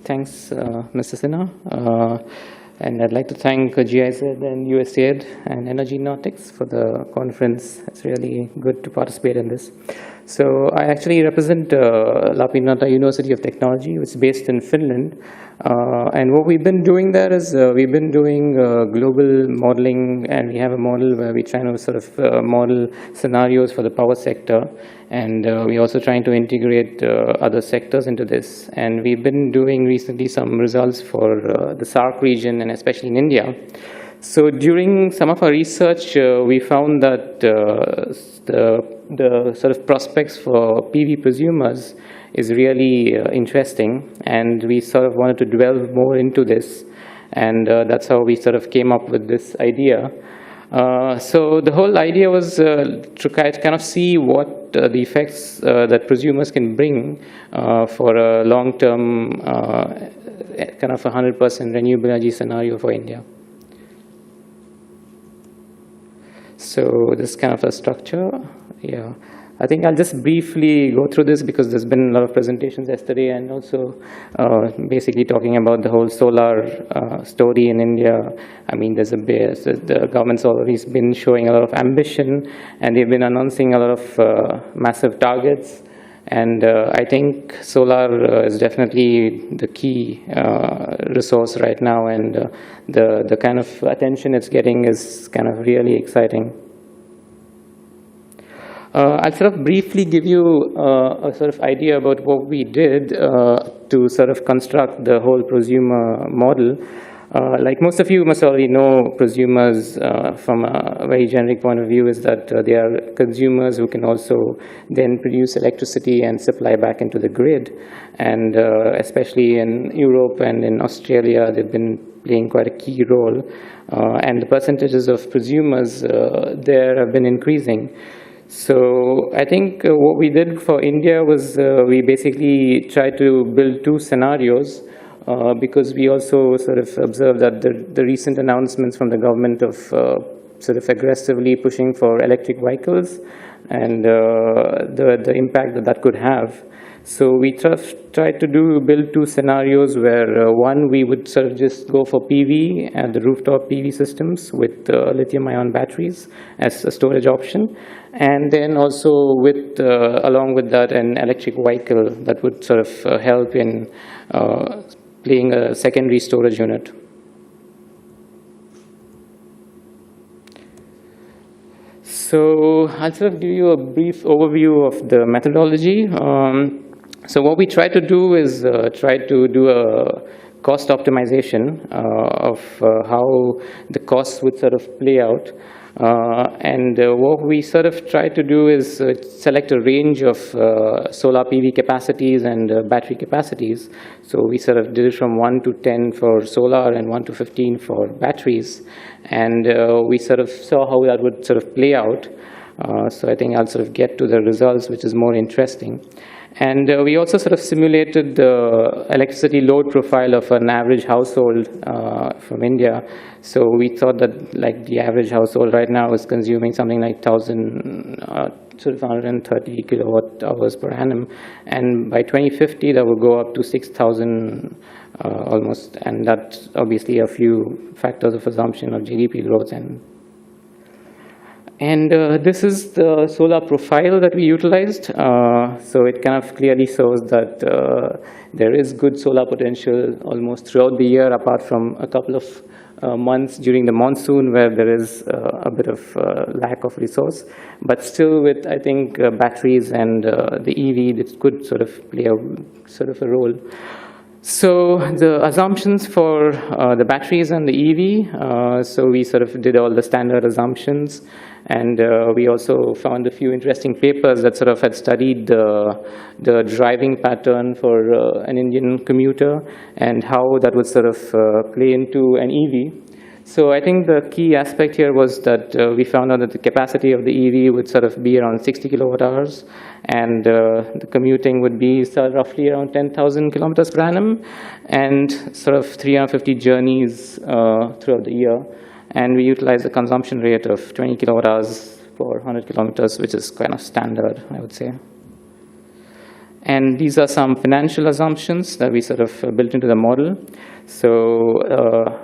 Thanks, Mr. Sinha. And I'd like to thank GIZ and USAID and Energy Nautics for the conference. It's really good to participate in this. So I actually represent Lapinata University of Technology, which is based in Finland. And what we've been doing there is we've been doing global modeling, and we have a model where we try to sort of model scenarios for the power sector. And we're also trying to integrate other sectors into this. And we've been doing recently some results for the SAARC region, and especially in India. So during some of our research, we found that the sort of prospects for PV prosumers is really interesting, and we sort of wanted to delve more into this, and that's how we sort of came up with this idea. So the whole idea was to kind of see what the effects that prosumers can bring for a long-term kind of 100% renewable energy scenario for India. So this is kind of a structure. Yeah, I think I'll just briefly go through this because there's been a lot of presentations yesterday, and also basically talking about the whole solar story in India. I mean, the government's always been showing a lot of ambition, and they've been announcing a lot of massive targets. And I think solar is definitely the key resource right now, and the kind of attention it's getting is kind of really exciting. I'll sort of briefly give you a sort of idea about what we did to sort of construct the whole prosumer model. Like most of you must already know, prosumers from a very generic point of view is that they are consumers who can also then produce electricity and supply back into the grid. And especially in Europe and in Australia, they've been playing quite a key role. And the percentages of prosumers there have been increasing. So I think what we did for India was we basically tried to build two scenarios. Because we also sort of observed that the recent announcements from the government of sort of aggressively pushing for electric vehicles and the impact that could have. So we tried to build two scenarios where one, we would sort of just go for PV and the rooftop PV systems with lithium-ion batteries as a storage option, and then also with along with that an electric vehicle that would sort of help in playing a secondary storage unit. So I'll sort of give you a brief overview of the methodology. So what we try to do is try to do a cost optimization of how the costs would sort of play out. And what we sort of try to do is select a range of solar PV capacities and battery capacities. So we sort of did it from 1 to 10 for solar and 1 to 15 for batteries. And we sort of saw how that would sort of play out. So I think I'll sort of get to the results, which is more interesting. And we also sort of simulated the electricity load profile of an average household from India. So we thought that like the average household right now is consuming something like 1,130 kilowatt hours per annum. And by 2050, that will go up to 6,000 almost. And that's obviously a few factors of assumption of GDP growth. And this is the solar profile that we utilized. So it kind of clearly shows that there is good solar potential almost throughout the year, apart from a couple of months during the monsoon where there is a bit of lack of resource. But still with, I think, batteries and the EV, this could sort of play a role. So the assumptions for the batteries and the EV, so we sort of did all the standard assumptions, and we also found a few interesting papers that sort of had studied the driving pattern for an Indian commuter and how that would sort of play into an EV. So I think the key aspect here was that we found out that the capacity of the EV would sort of be around 60 kilowatt hours, and the commuting would be roughly around 10,000 kilometers per annum, and sort of 350 journeys throughout the year. And we utilized a consumption rate of 20 kilowatt hours for 100 kilometers, which is kind of standard, I would say. And these are some financial assumptions that we sort of built into the model. So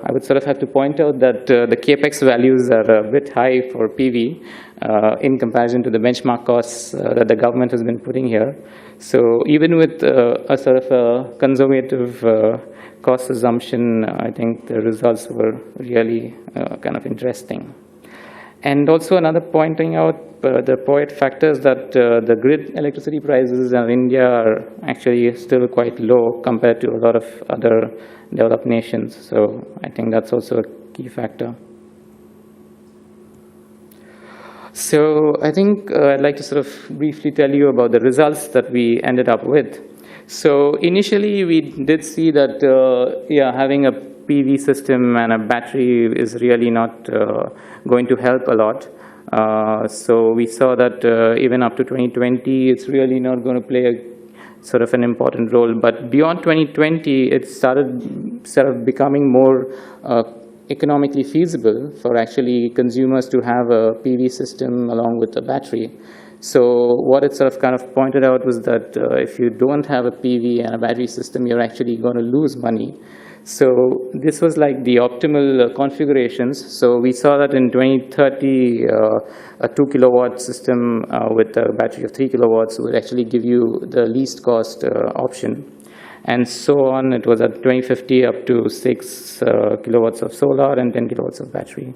I would sort of have to point out that the capex values are a bit high for PV in comparison to the benchmark costs that the government has been putting here. So even with a sort of a conservative cost assumption, I think the results were really kind of interesting. And also another pointing out the point factor is that the grid electricity prices in India are actually still quite low compared to a lot of other developed nations. So I think that's also a key factor. So I think I'd like to sort of briefly tell you about the results that we ended up with. So initially we did see that having a PV system and a battery is really not going to help a lot. So we saw that even up to 2020, it's really not going to play a sort of an important role. But beyond 2020, it started sort of becoming more economically feasible for actually consumers to have a PV system along with a battery. So what it sort of kind of pointed out was that if you don't have a PV and a battery system, you're actually going to lose money. So this was like the optimal configurations. So we saw that in 2030, a 2 kilowatt system with a battery of 3 kilowatts would actually give you the least cost option. And so on, it was at 2050 up to 6 kilowatts of solar and 10 kilowatts of battery.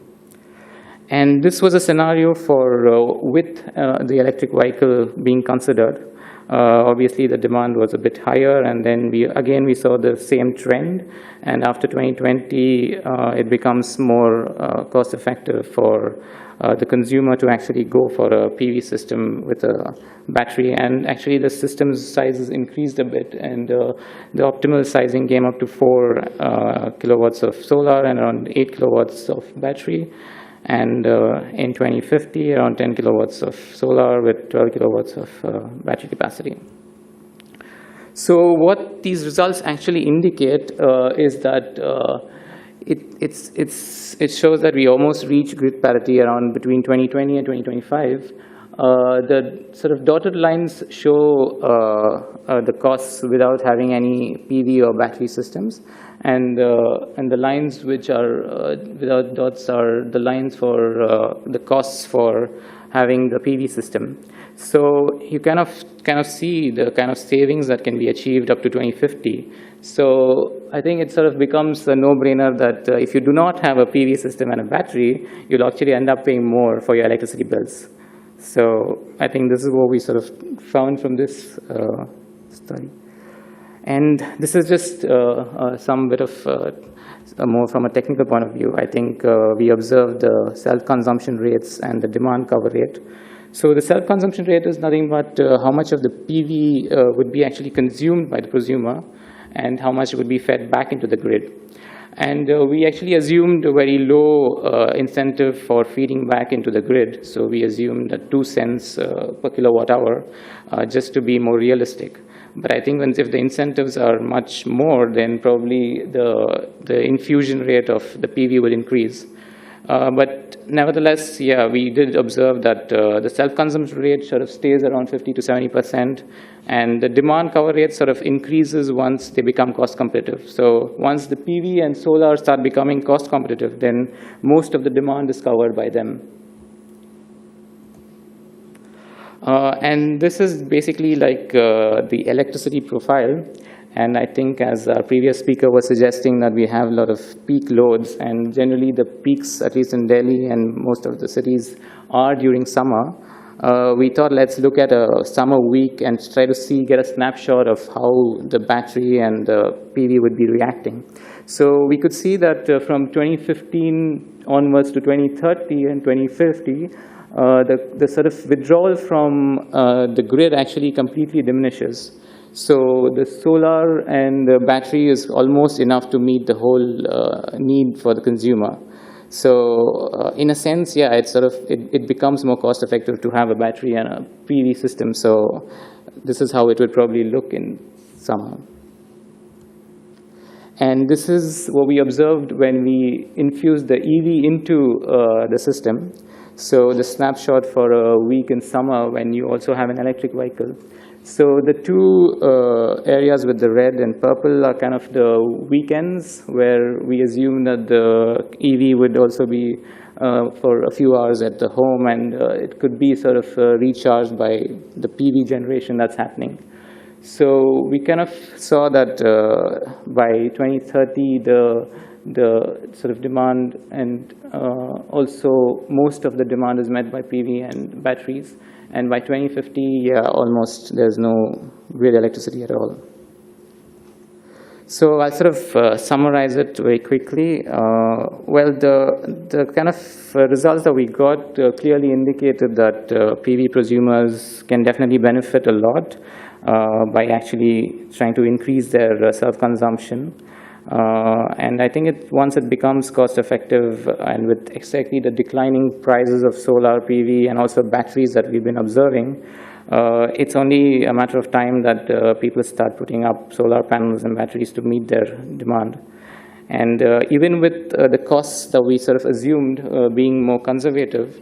And this was a scenario for with the electric vehicle being considered. Obviously, the demand was a bit higher, and then we saw the same trend. And after 2020, it becomes more cost-effective for the consumer to actually go for a PV system with a battery. And actually, the system sizes increased a bit, and the optimal sizing came up to 4 kilowatts of solar and around 8 kilowatts of battery. And in 2050, around 10 kilowatts of solar with 12 kilowatts of battery capacity. So what these results actually indicate is that it shows that we almost reach grid parity around between 2020 and 2025. The sort of dotted lines show the costs without having any PV or battery systems. And the lines which are without dots are the lines for the costs for having the PV system. So you kind of see the kind of savings that can be achieved up to 2050. So I think it sort of becomes a no-brainer that if you do not have a PV system and a battery, you'll actually end up paying more for your electricity bills. So I think this is what we sort of found from this study. And this is just some bit of more from a technical point of view. I think we observed the self-consumption rates and the demand cover rate. So the self-consumption rate is nothing but how much of the PV would be actually consumed by the prosumer and how much would be fed back into the grid. And we actually assumed a very low incentive for feeding back into the grid. So we assumed that 2 cents per kilowatt hour just to be more realistic. But I think if the incentives are much more, then probably the infusion rate of the PV will increase. But nevertheless, we did observe that the self-consumption rate sort of stays around 50 to 70%, and the demand cover rate sort of increases once they become cost competitive. So once the PV and solar start becoming cost competitive, then most of the demand is covered by them. And this is basically like the electricity profile. And I think as our previous speaker was suggesting that we have a lot of peak loads, and generally the peaks, at least in Delhi and most of the cities, are during summer. We thought let's look at a summer week and try to get a snapshot of how the battery and the PV would be reacting. So we could see that from 2015 onwards to 2030 and 2050, the sort of withdrawal from the grid actually completely diminishes. So the solar and the battery is almost enough to meet the whole need for the consumer. So in a sense, it becomes more cost effective to have a battery and a PV system. So this is how it would probably look in summer. And this is what we observed when we infused the EV into the system. So the snapshot for a week in summer when you also have an electric vehicle. So the two areas with the red and purple are kind of the weekends, where we assume that the EV would also be for a few hours at the home, and it could be sort of recharged by the PV generation that's happening. So we kind of saw that by 2030, the sort of demand and also most of the demand is met by PV and batteries. And by 2050, yeah, almost there's no real electricity at all. So I'll sort of summarize it very quickly. Well, the kind of results that we got clearly indicated that PV prosumers can definitely benefit a lot by actually trying to increase their self-consumption. And I think once it becomes cost-effective, and with exactly the declining prices of solar PV and also batteries that we've been observing, it's only a matter of time that people start putting up solar panels and batteries to meet their demand. And even with the costs that we sort of assumed being more conservative,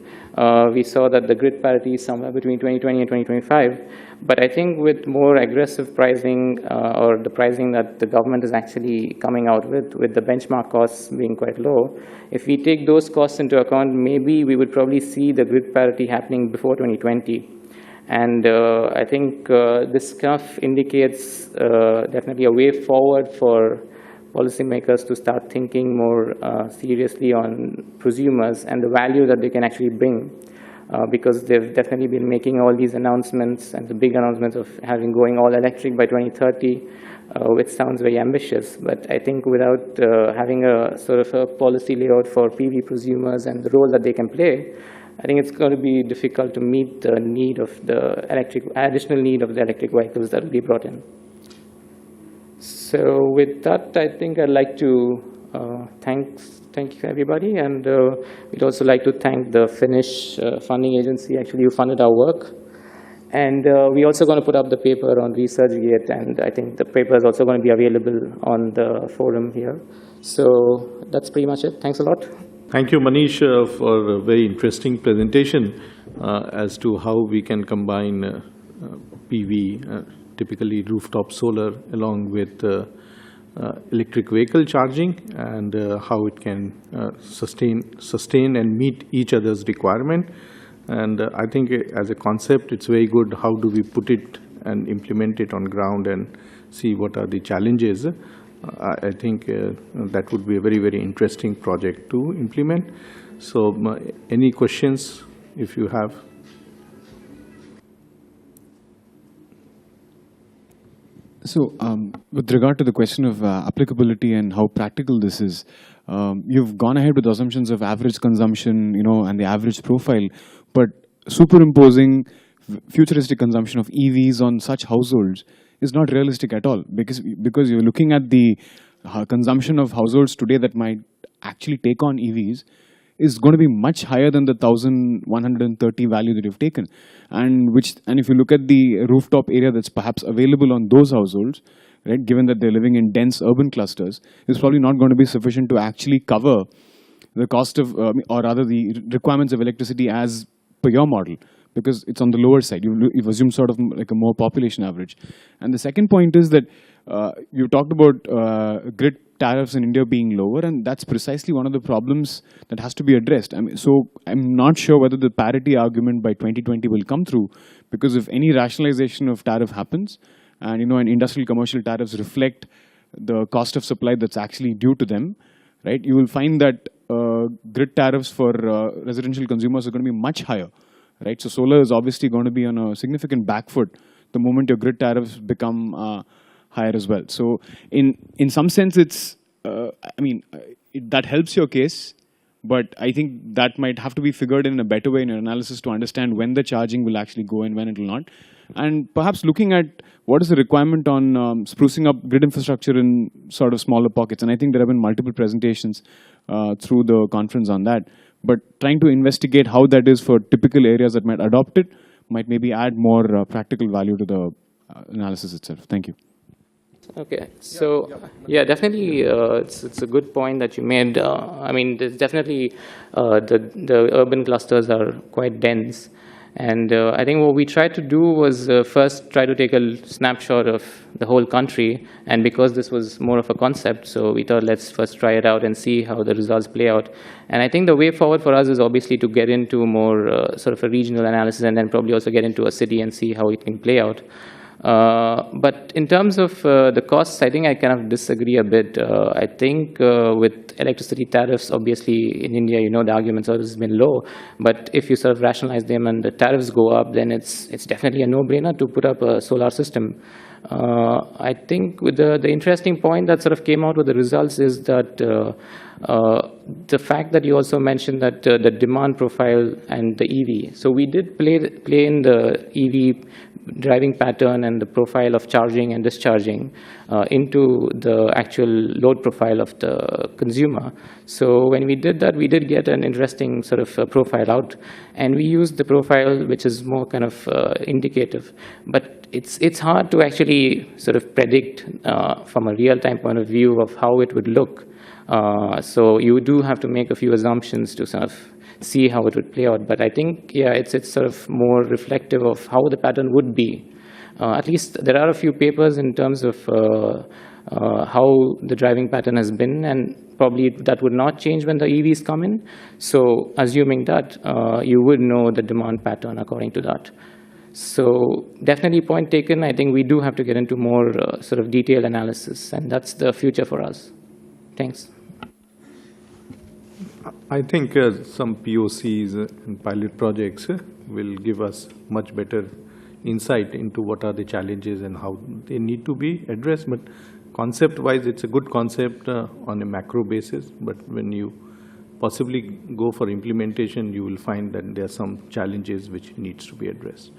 we saw that the grid parity is somewhere between 2020 and 2025. But I think with more aggressive pricing, or the pricing that the government is actually coming out with the benchmark costs being quite low, if we take those costs into account, maybe we would probably see the grid parity happening before 2020. And I think this kind of indicates definitely a way forward for policymakers to start thinking more seriously on prosumers and the value that they can actually bring, because they've definitely been making all these announcements and the big announcements of going all electric by 2030, which sounds very ambitious. But I think without having a sort of a policy layout for PV prosumers and the role that they can play, I think it's going to be difficult to meet the need of the additional need of the electric vehicles that will be brought in. So with that, I think I'd like to thank you, everybody. And we'd also like to thank the Finnish funding agency, actually, who funded our work. And we're also going to put up the paper on ResearchGate, and I think the paper is also going to be available on the forum here. So that's pretty much it. Thanks a lot. Thank you, Manish, for a very interesting presentation as to how we can combine PV, typically rooftop solar, along with electric vehicle charging, and how it can sustain and meet each other's requirement. And I think as a concept, it's very good. How do we put it and implement it on ground and see what are the challenges? I think that would be a very, very interesting project to implement. So any questions if you have? So with regard to the question of applicability and how practical this is, you've gone ahead with assumptions of average consumption, and the average profile, but superimposing futuristic consumption of EVs on such households is not realistic at all, because you're looking at the consumption of households today that might actually take on EVs is going to be much higher than the 1,130 value that you've taken. And if you look at the rooftop area that's perhaps available on those households, right, given that they're living in dense urban clusters, is probably not going to be sufficient to actually cover the cost of, or rather the requirements of electricity as per your model, because it's on the lower side. You've assumed sort of like a more population average. And the second point is that you talked about grid tariffs in India being lower, and that's precisely one of the problems that has to be addressed. So I'm not sure whether the parity argument by 2020 will come through, because if any rationalization of tariff happens, and and industrial commercial tariffs reflect the cost of supply that's actually due to them, right, you will find that grid tariffs for residential consumers are going to be much higher. Right, so solar is obviously going to be on a significant back foot the moment your grid tariffs become higher as well. So in some sense, it's that helps your case, but I think that might have to be figured in a better way in your analysis to understand when the charging will actually go and when it will not, and perhaps looking at what is the requirement on sprucing up grid infrastructure in sort of smaller pockets. And I think there have been multiple presentations through the conference on that. But trying to investigate how that is for typical areas that might adopt it might maybe add more practical value to the analysis itself. Thank you. Okay, so yeah, definitely, it's a good point that you made. There's definitely the urban clusters are quite dense, And I think what we tried to do was first try to take a snapshot of the whole country. And because this was more of a concept, so we thought, let's first try it out and see how the results play out. And I think the way forward for us is obviously to get into more sort of a regional analysis, and then probably also get into a city and see how it can play out. But in terms of the costs, I think I kind of disagree a bit. I think with electricity tariffs, obviously in India, the arguments always been low. But if you sort of rationalize them and the tariffs go up, then it's definitely a no-brainer to put up a solar system. I think with the interesting point that sort of came out with the results is that the fact that you also mentioned that the demand profile and the EV. So we did play in the EV driving pattern and the profile of charging and discharging into the actual load profile of the consumer. So when we did that, we did get an interesting sort of profile out, and we used the profile which is more kind of indicative. But it's hard to actually sort of predict from a real-time point of view of how it would look. So you do have to make a few assumptions to sort of see how it would play out. But I think, yeah, it's sort of more reflective of how the pattern would be. At least there are a few papers in terms of how the driving pattern has been, and probably that would not change when the EVs come in. So assuming that, you would know the demand pattern according to that. So definitely point taken. I think we do have to get into more sort of detailed analysis, and that's the future for us. Thanks. I think some POCs and pilot projects will give us much better insight into what are the challenges and how they need to be addressed. But concept-wise, it's a good concept on a macro basis. But when you possibly go for implementation, you will find that there are some challenges which needs to be addressed.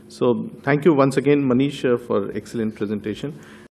So thank you once again, Manish, for excellent presentation.